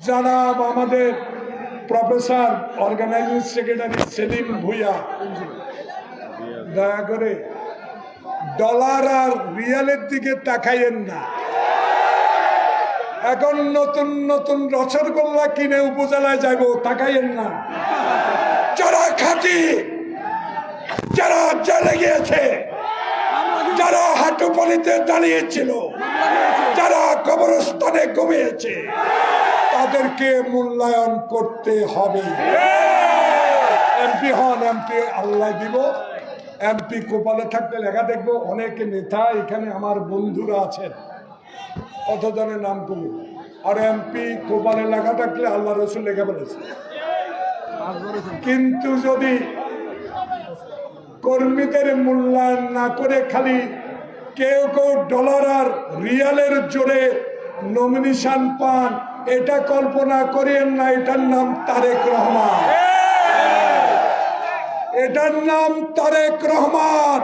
জনাব আমাদের professor organising secretary Selim Bhuiyan দয়া করে ডলার আর রিয়ালের দিকে তাকাইয়েন না। এখন নতুন নতুন রসগোল্লা কিনে উপজেলায় যাব, তাকাইয়েন না। যারা খাঁটি, যারা জেলে গিয়েছে, যারা হাঁটুপানিতে দাঁড়িয়েছিল, যারা কবরস্থানে ঘুমিয়েছে, তাদেরকে মূল্যায়ন করতে হবে। এমপি হন, এমপি আল্লাহ দিব। এমপি কপালে থাকতে লেখা দেখবো অনেক নেতা এখানে আমার বন্ধুরা আছেন, কতজনের নাম করবো। আর এমপি কপালে লেখা থাকলে আল্লাহ রসুল লেখা বলেছে। কিন্তু যদি কর্মীদের মূল্যায়ন না করে খালি কেউ কেউ ডলার আর রিয়ালের জোরে নমিনেশন পান, এটা কল্পনা করেন না। এটার নাম তারেক রহমান, এটার নাম তারেক রহমান।